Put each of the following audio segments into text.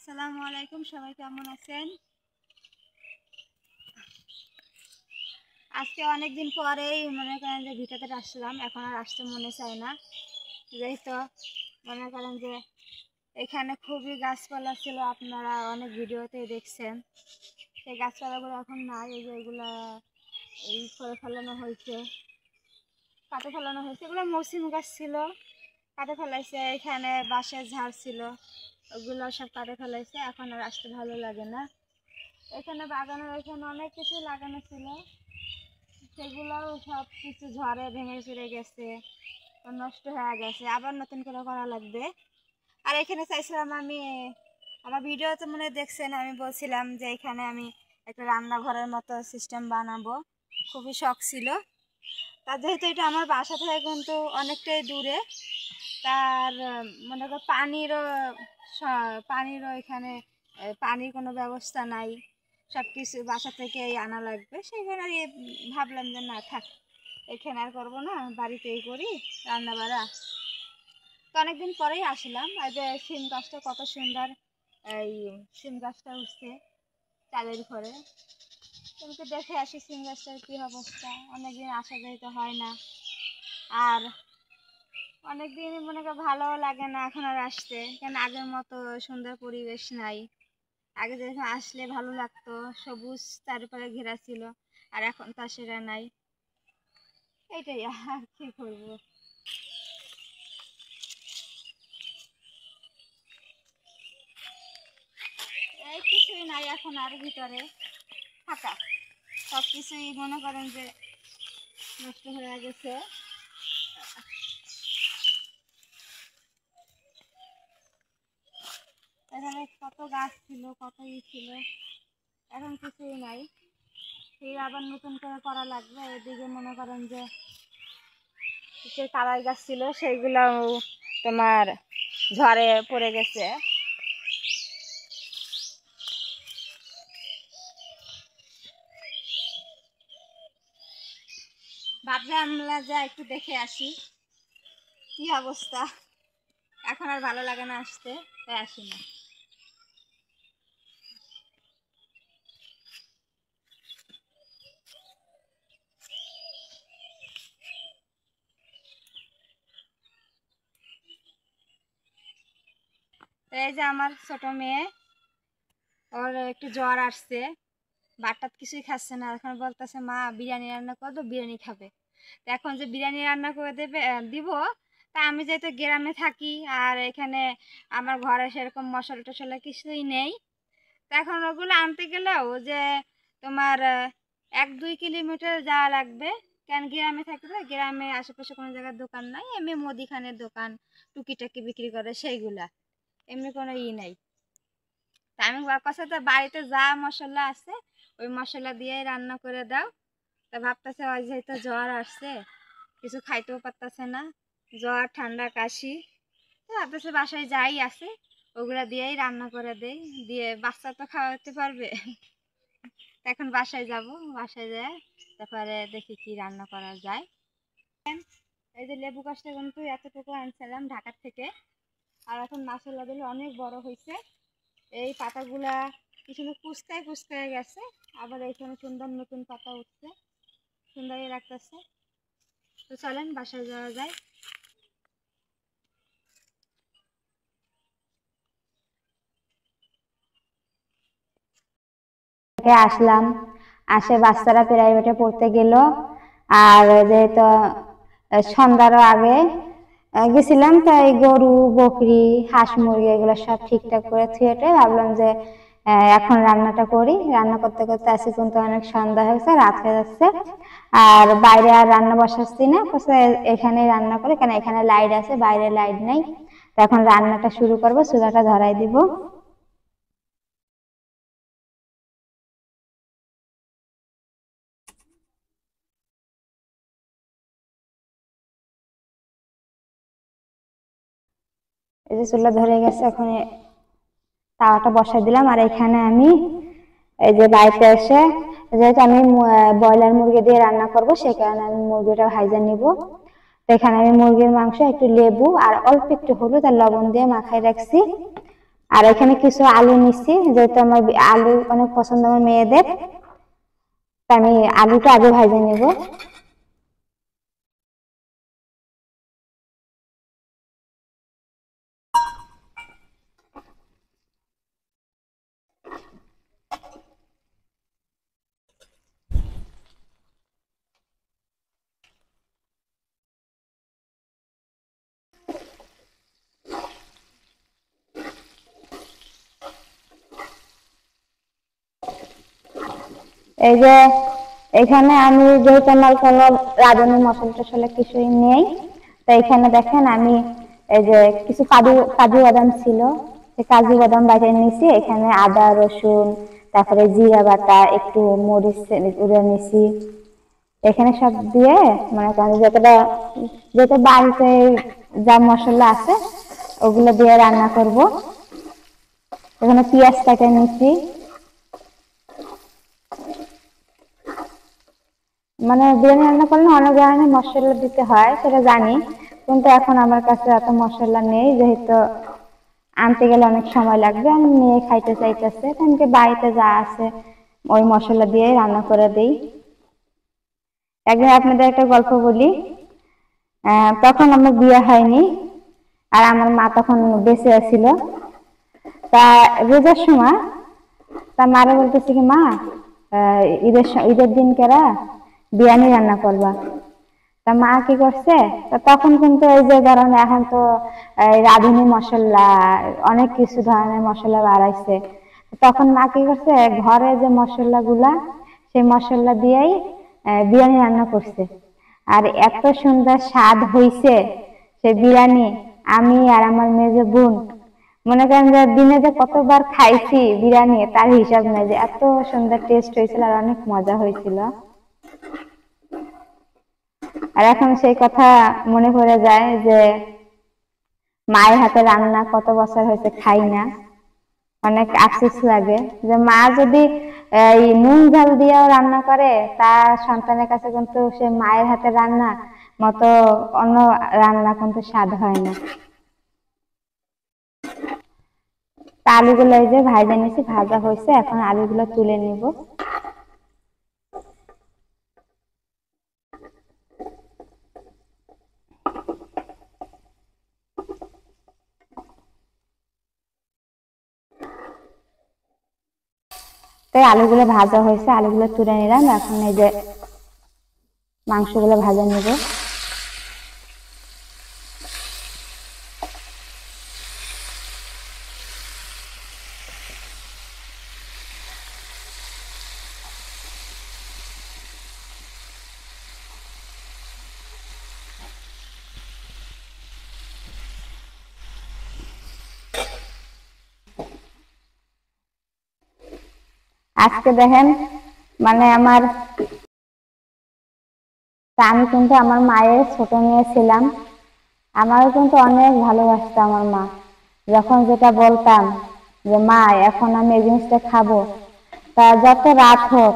আসসালামু আলাইকুম, সবাই কেমন আছেন? আজকে অনেকদিন পরেই মনে করেন যে ভিটাতে আসলাম। এখন আর আসতে মনে চায় না, যেহেতু মনে করেন যে এখানে খুবই গাছপালা ছিল, আপনারা অনেক ভিডিওতে দেখছেন। সেই গাছপালাগুলো এখন নাই, এই যে এগুলা এই করে ফেলানো হয়েছে, কাটে ফেলানো হয়েছে। এগুলো মৌসুম গাছ ছিল, কাটে ফেলাইছে। এখানে বাঁশের ঝাড় ছিল, ওগুলো সব কাটে ফেলাইছে। এখন আর আসতে ভালো লাগে না। এখানে বাগানের এখানে অনেক কিছু লাগানো ছিল, সেগুলোও সব কিছু ঝড়ে ভেঙে চুরে গেছে, নষ্ট হয়ে গেছে। আবার নতুন করে করা লাগবে। আর এখানে চাইছিলাম আমি, আমার ভিডিওতে মনে দেখছেন, আমি বলছিলাম যে এখানে আমি একটা রান্নাঘরের মতো সিস্টেম বানাবো, খুবই শখ ছিল। তার যেহেতু এটা আমার বাসা থেকে কিন্তু অনেকটাই দূরে, তার মনে করো পানিরও এখানে পানির কোনো ব্যবস্থা নাই, সব কিছু বাসা থেকেই আনা লাগবে। সেইখানে আর ভাবলাম যে না থাক, এখানে আর করবো না, বাড়িতেই করি রান্না বাড়া। তো অনেকদিন পরেই আসলাম। আর যে সিম গাছটা কত সুন্দর, এই সিম গাছটা উঠছে চালের ঘরে। কিন্তু দেখে আসি সিম গাছটার কী অবস্থা, অনেকদিন আসা যেতে হয় না। আর অনেকদিন মনে করো ভালো লাগে না এখন আর আসতে, কেন আগের মতো সুন্দর পরিবেশ নাই। আগে যখন আসলে ভালো লাগতো, সবুজ চারপাশে ঘেরা ছিল, আর এখন তা সেটা নাই। এইটাই, আর কি করবো। এই কিছুই নাই এখন, আর ভিতরে ফাঁকা, সব কিছুই মনে করেন যে নষ্ট হয়ে গেছে। এখানে কত গাছ ছিল, কত ছিল, এখন কিছুই নাই। সেই আবার নতুন করে করা লাগবে। এদিকে মনে করেন যে সেই কালাই গাছ ছিল, সেইগুলো তোমার ঝড়ে পড়ে গেছে। ভাবলাম যে একটু দেখে আসি কি অবস্থা। এখন আর ভালো লাগে না আসতে, তাই আসি না। এই যে আমার ছোট মেয়ে, ওর একটু জ্বর আসছে, ভাত কিছুই খাচ্ছে না। এখন বলতেছে মা বিরিয়ানি রান্না করে দাও, বিরিয়ানি খাবে। তো এখন যে বিরিয়ানি রান্না করে দিব, তা আমি যেহেতু গ্রামে থাকি, আর এখানে আমার ঘরে সেরকম মশলা টশলা কিছুই নেই। তা এখন ওগুলো আনতে গেলেও যে তোমার 1-2 কিলোমিটার যাওয়া লাগবে। কেন গ্রামে থাকলে গ্রামে আশেপাশে কোনো জায়গার দোকান নাই, এমনি মুদিখানের দোকান টুকিটাকি বিক্রি করে সেইগুলা, এমনি কোনো নাই। তা আমি কথা, তো বাড়িতে যা মশলা আছে ওই মশলা দিয়েই রান্না করে দাও। তা ভাবতেছে ওই যেহেতু জ্বর আসছে, কিছু খাইতেও পারতেছে না, জ্বর ঠান্ডা কাশি, তো ভাবতেছে বাসায় যাই আছে ওগুলা দিয়েই রান্না করে দেই, দিয়ে বাচ্চা তো খাওয়াতে পারবে। এখন বাসায় যাব, বাসায় যায় তারপরে দেখি কি রান্না করা যায়। এই যে লেবু গাছটা কিন্তু এতটুকু আনছিলাম ঢাকার থেকে, আর এখন মাশাআল্লাহ দিলে অনেক বড় হয়েছে। এই পাতাগুলা কিছু কুচকায় কুচকায় গেছে, আবার এখানে সুন্দর নতুন পাতা উঠছে, সুন্দরই লাগতেছে। তো চলেন বাসায় যাওয়া যায়। আসলাম, আসে বাচ্চারা প্রাইভেটে পড়তে গেল। আর যেহেতু সন্ধ্যার আগে গেছিলাম, তাই গরু বকরি হাঁস মুরগি এগুলো সব ঠিকঠাক করে থুয়েটে ভাবলাম যে এখন রান্নাটা করি। রান্না করতে করতে আসি কিন্তু অনেক সন্ধ্যা হয়েছে, রাত হয়ে যাচ্ছে। আর বাইরে আর রান্না বসাচ্ছি না, এখানে রান্না করি, কারণ এখানে লাইট আছে, বাইরে লাইট নেই। তো এখন রান্নাটা শুরু করবো, চুলাটা ধরাই দিব। এই যে চুলা ধরে গেছে, এখন তাওয়াটা বসাই দিলাম। আর এখানে আমি এই যে বাড়িতে এসে, যেহেতু আমি ব্রয়লার মুরগি দিয়ে রান্না করব, সেই কারণে আমি মুরগিটা ভাইজা নিব। এখানে আমি মুরগির মাংস একটু লেবু আর অল্প একটু হলুদ আর লবণ দিয়ে মাখাই রাখছি। আর এখানে কিছু আলু নিচ্ছি, যেহেতু আমার আলু অনেক পছন্দ আমার মেয়েদের, আমি আলুটা আগে ভাজে নেব। এই যে এখানে আমি যেহেতু আমার কোনো রাঁধুনি মশলা টশলা কিছুই নেই, তো এখানে দেখেন আমি এই যে কিছু কাজু বাদাম ছিল, কাজু বাদাম বাটিয়ে নিয়েছি। এখানে আদা রসুন, তারপরে জিরা বাটা, একটু মরিচ উড়ে নিয়েছি। এখানে সব দিয়ে মানে যত বাড়িতে যা মশলা আছে ওগুলো দিয়ে রান্না করব। এখানে পেঁয়াজ কাটে নিয়েছি। মানে বিরিয়ানি রান্না করলে অনেক ধরনের মশলা দিতে হয় সেটা জানি, কিন্তু এখন আমার কাছে এত মশলা নেই, যেহেতু আনতে গেলে অনেক সময় লাগবে। আমি মেয়ে খাইতে চাইতেছে, তাহলে বাড়িতে যা আছে ওই মশলা দিয়ে রান্না করে দিই। একদিন আপনাদের একটা গল্প বলি। তখন আমার বিয়ে হয়নি, আর আমার মা তখন বেঁচে ছিল। তা রোজার সময় তা মারা বলতেছে কি, মা ঈদের দিন কেরা বিরিয়ানি রান্না করবা। তা মা কি করছে, তখন কিন্তু এই যে ধরেন এখন তো রাঁধুনি মশলা অনেক কিছু ধরনের মশলা বাড়াইছে, তখন মা কি করছে, ঘরে যে মশলা গুলা সেই মশলা দিয়েই বিরিয়ানি রান্না করছে। আর এত সুন্দর স্বাদ হইছে সে বিরিয়ানি, আমি আর আমার মেজো বোন মনে করেন যে দিনে যে কতবার খাইছি বিরিয়ানি তার হিসাব নেই, যে এত সুন্দর টেস্ট হয়েছিল আর অনেক মজা হয়েছিল। আর এখন সেই কথা মনে পড়ে যায় যে মায়ের হাতে রান্না কত বছর হয়েছে খাই না, অনেক আফসোস লাগে যে মা যদি এই নুন ঝাল দিয়েও রান্না করে, তার সন্তানের কাছে কিন্তু সে মায়ের হাতে রান্না মতো অন্য রান্না কিন্তু স্বাদ হয় না। আলুগুলো এই যে ভাজা নিয়েছি, ভাজা হয়েছে, এখন আলুগুলো তুলে নিব। তাই আলুগুলো ভাজা হয়েছে, আলুগুলো তুলে নিলাম। এখন এই যে মাংসগুলো ভাজা নিব। আজকে দেখেন মানে আমি কিন্তু আমার মায়ের ছোট মেয়ে ছিলাম, আমারও কিন্তু অনেক ভালোবাসতো আমার মা। যখন যেটা বলতাম যে মা এখন আমি এই জিনিসটা খাবো, তা যত রাত হোক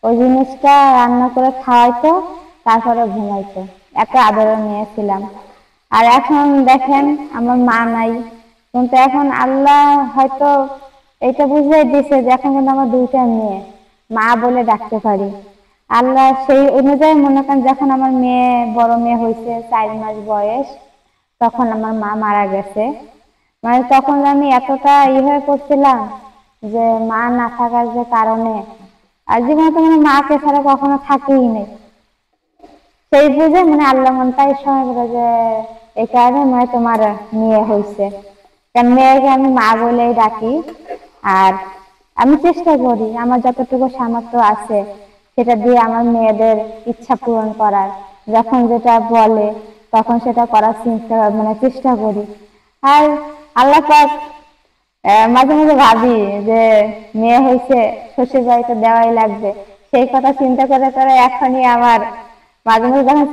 ওই জিনিসটা রান্না করে খাওয়াইতো, তারপরে ঘুমাইতো। এত আদরের মেয়ে ছিলাম। আর এখন দেখেন আমার মা নাই, কিন্তু এখন আল্লাহ হয়তো এটা বুঝিয়ে দিছে যে এখন কিন্তু আমার দুইটা মেয়ে, মা বলে ডাকতে পারি। আল্লাহ সেই অনুযায়ী মনে করেন যখন আমার মেয়ে বড় মেয়ে হয়েছে 4 মাস বয়স, তখন আমার মা মারা গেছে। মানে তখন আমি এতটা হয়ে পড়ছিলাম যে মা না থাকার যে কারণে, আর জীবনে তো মানে মাকে ছাড়া কখনো থাকিই নেই, সেই বুঝে মানে আল্লাহ মনটাই সময় করে যে এই কারণে মানে তোমার মেয়ে হয়েছে। কারণ মেয়েকে আমি মা বলেই ডাকি। আর আমি চেষ্টা করি আমার যতটুকু সামর্থ্য আছে সেটা দিয়ে আমার মেয়েদের ইচ্ছা পূরণ করার। যখন যেটা বলে তখন সেটা করার চিন্তা মানে চেষ্টা করি। আর আল্লাহ পাক মাঝে মাঝে ভাবি যে মেয়ে হয়েছে শ্বশুর বাড়িতে দেওয়াই লাগবে, সেই কথা চিন্তা করে করে এখনই আমার মাঝে মাঝে যখন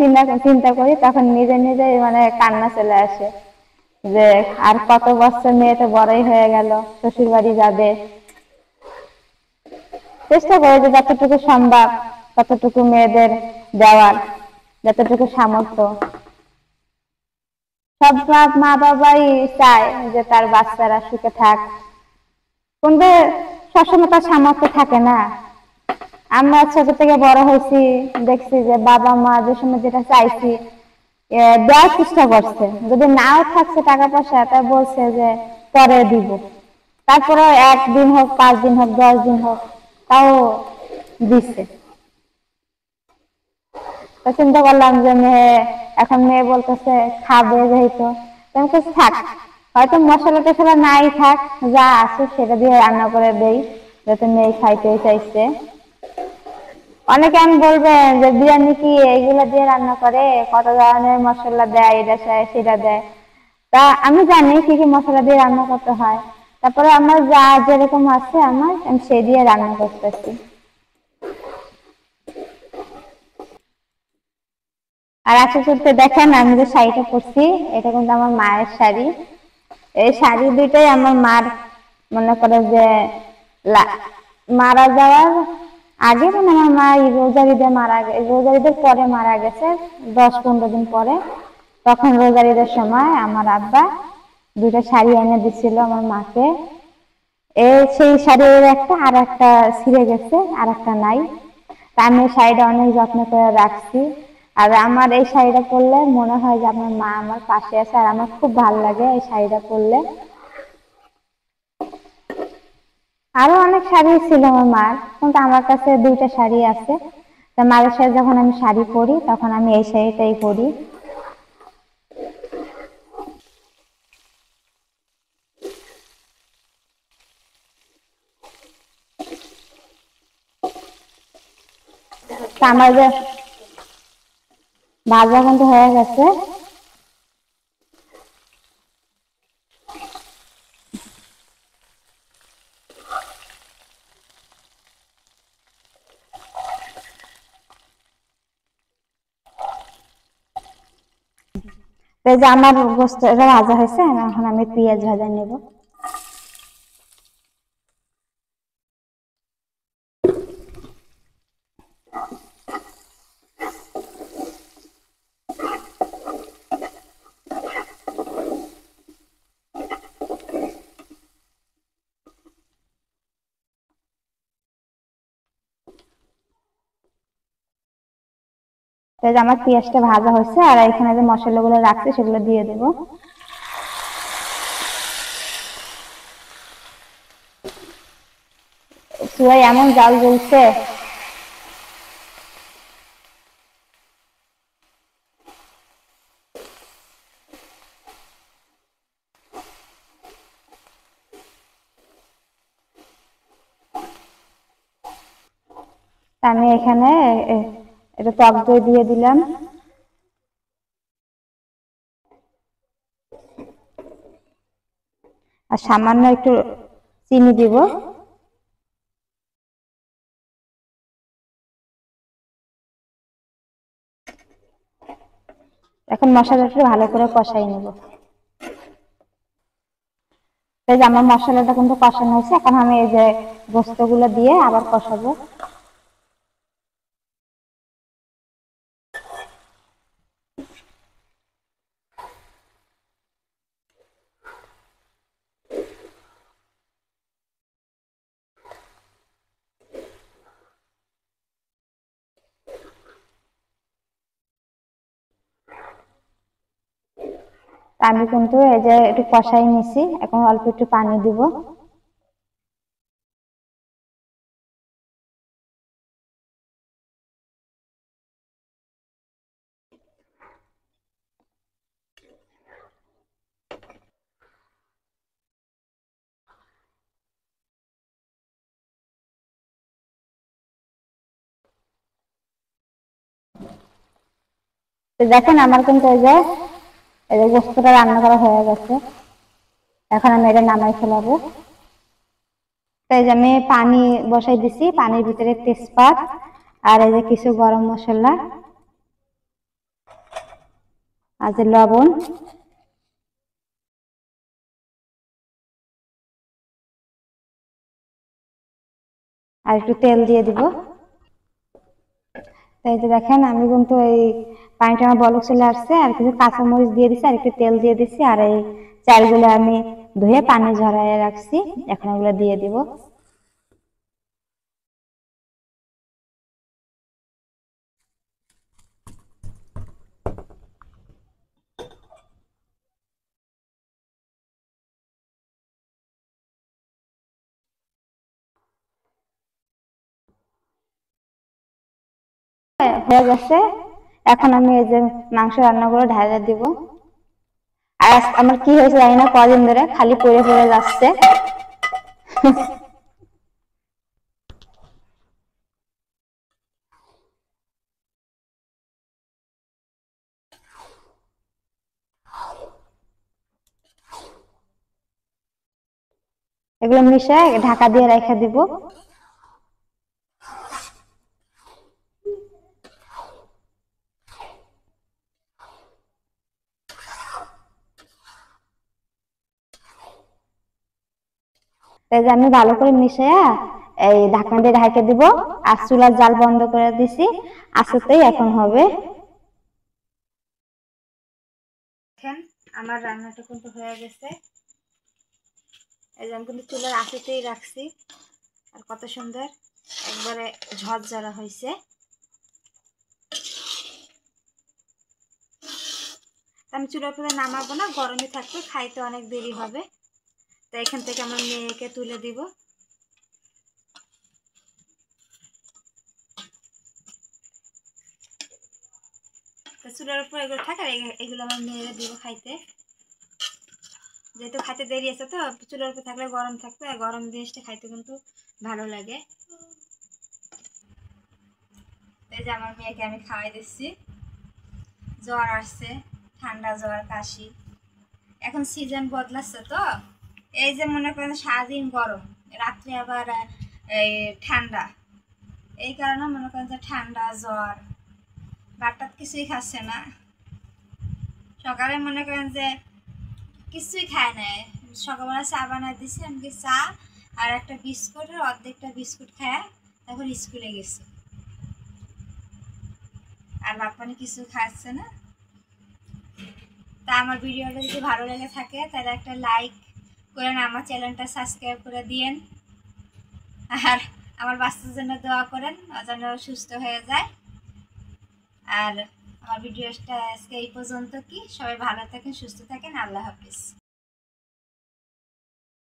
চিন্তা করি তখন নিজে নিজে মানে কান্না চলে আসে যে আর কত বছর মেয়ে তো বড়ই হয়ে গেল, শ্বশুর বাড়ি যাবে। চেষ্টা করে যে যতটুকু সম্ভব ততটুকু মেয়েদের দেওয়ার, যতটুকু সামর্থ্য। সব মা বাবাই চায় যে তার বাচ্চারা সুখে থাক, কিন্তু সবসময় তার সামর্থ্য থাকে না। আমরা ছোট থেকে বড় হয়েছি, দেখছি যে বাবা মা যে সময় যেটা চাইছি দেওয়ার চেষ্টা করছে, যদি নাও থাকছে টাকা পয়সা তা বলছে যে পরে দিব, তারপরে 1 দিন হোক 5 দিন হোক 10 দিন হোক তাও দিচ্ছে। তো চিন্তা করলাম যে এখন মেয়ে বলতেছে খাবে, যেহেতু থাক, হয়তো মশলা টশলা নাই থাক, যা আছে সেটা দিয়ে রান্না করে দেই, যাতে মেয়ে খাইতে চাইছে। অনেকে আমি বলবেন যে বিরিয়ানি কি এইগুলা দিয়ে রান্না করে, কত ধরনের মশলা দেয়, এটা সেটা দেয়। তা আমি জানি কি কি মশলা দিয়ে রান্না করতে হয়, তারপরে আমার যা যেরকম আছে আমি সেই দিয়ে রান্না করতেছি। আর আজকে করতে দেখেন আমি যে শাড়িটা পরছি, এটা কিন্তু আমার মায়ের শাড়ি। এই শাড়ি দুইটাই আমার মার, মনে করে যে মারা যাওয়ার আগে, মানে আমার মা রোজার ঈদে রোজার ঈদের পরে মারা গেছে, 10-15 দিন পরে। তখন রোজার ঈদের সময় আমার আব্বা দুইটা শাড়ি এনে দিছিল আমার মাকে। সেই শাড়ির একটা আর একটা ছিঁড়ে গেছে, আর একটা নাই। তা আমি শাড়িটা অনেক যত্ন করে রাখছি। আর আমার এই শাড়িটা পরলে মনে হয় যে আমার মা আমার পাশে আছে, আর আমার খুব ভালো লাগে এই শাড়িটা পরলে। আরো অনেক শাড়ি ছিল আমার মার, কিন্তু আমার কাছে দুইটা শাড়ি আছে। তা মায়ের সাথে যখন আমি শাড়ি পরি তখন আমি এই শাড়িটাই পরি। আমার যে ভাজা কিন্তু হয়ে গেছে। এই যে আমার গোস্তটা ভাজা হয়েছে, এখন আমি পেঁয়াজ ভাজা নেব। এই যে আমার পেঁয়াজটা ভাজা হয়েছে, আর এখানে যে মশলাগুলো রাখছি সেগুলো দিয়ে দেবো। চুলায় এমন জাল জ্বলছে, আমি এখানে এটা টক দই দিয়ে দিলাম, আর সামান্য একটু চিনি দিব। এখন মশলাটা ভালো করে কষাই নেব। এই যে আমার মশলাটা কিন্তু কষানো হয়েছে, এখন আমি এই যে গোস্তগুলো দিয়ে আবার কষাবো। আমি কিন্তু এই যে একটু কষাই নিছি, এখন অল্প একটু পানি দিব। দেখেন আমার কিন্তু এই যে গোস্তটা রান্না করা হয়ে গেছে, এখন আমি এটা নামাই ফেলাবো। তাই যে আমি পানি বসাই দিছি, পানির ভিতরে তেজপাত আর এই যে কিছু গরম মশলা, আর যে লবণ, আর একটু তেল দিয়ে দিব। তো এই যে দেখেন আমি কিন্তু এই পানিটা আমার বলক চলে আসছে, আর কিছু কাঁচামরিচ দিয়ে দিচ্ছি, আর একটু তেল দিয়ে দিচ্ছি, আর এই চালগুলো আমি ধুয়ে পানি ঝরাইয়ে রাখছি, এখন ওগুলো দিয়ে দিব। হয়ে গেছে, এখন আমি এই যে মাংস রান্নাগুলো ঢালে দিব। আর আমার কি হয়েছে জানি না, কদিন ধরে খালি পড়ে পড়ে যাচ্ছে। এগুলো মিশিয়ে ঢাকা দিয়ে রেখে দিব। এই যে আমি ভালো করে মিশিয়ে এই ঢাকনা দিয়ে ঢেকে দিব, আর চুলার জাল বন্ধ করে দিছি, আস্তেই এখন হবে। দেখেন আমার রান্নাটা কিন্তু হয়ে গেছে। এই যে আমি কিন্তু চুলার আঁচেতেই রাখছি, আর কত সুন্দর একবারে ঝরঝরা হয়েছে। আমি চুলার উপরে নামাবো না, গরমে থাকবে, খাইতে অনেক দেরি হবে। তো এখান থেকে আমার মেয়েকে তুলে দিব। তো চুলার উপর এগুলো থাকে, আর এগুলো আমার মেয়েরা দিব খাইতে। যেহেতু খাইতে দেরি আছে, তো চুলার উপর থাকলে গরম থাকবে, আর গরম জিনিসটা খাইতে কিন্তু ভালো লাগে। এই যে আমার মেয়েকে আমি খাওয়াই দিচ্ছি। জ্বর আসছে, ঠান্ডা জ্বর কাশি, এখন সিজন বদলাচ্ছে তো। এই যে মনে করেন সারাদিন গরম, রাত্রে আবার এই ঠান্ডা, এই কারণে মনে করেন যে ঠান্ডা জ্বর, বাচ্চাত কিছুই খাচ্ছে না। সকালে মনে করেন যে কিছুই খায় না, সকালবেলা চা বানাই দিছি আমাকে, চা আর একটা বিস্কুটের অর্ধেকটা বিস্কুট খায় তারপর স্কুলে গেছে, আর ভাত পানি কিছু খাচ্ছে না। তা আমার ভিডিওটা যদি ভালো লেগে থাকে তাহলে একটা লাইক করেন, আমার চ্যানেলটা সাবস্ক্রাইব করে দিয়েন, আর আমার বাচ্চার জন্য দোয়া করেন যেন সুস্থ হয়ে যায়। আর আমার ভিডিওটা আজকে এই পর্যন্ত, কি সবাই ভালো থাকেন, সুস্থ থাকেন, আল্লাহ হাফিজ।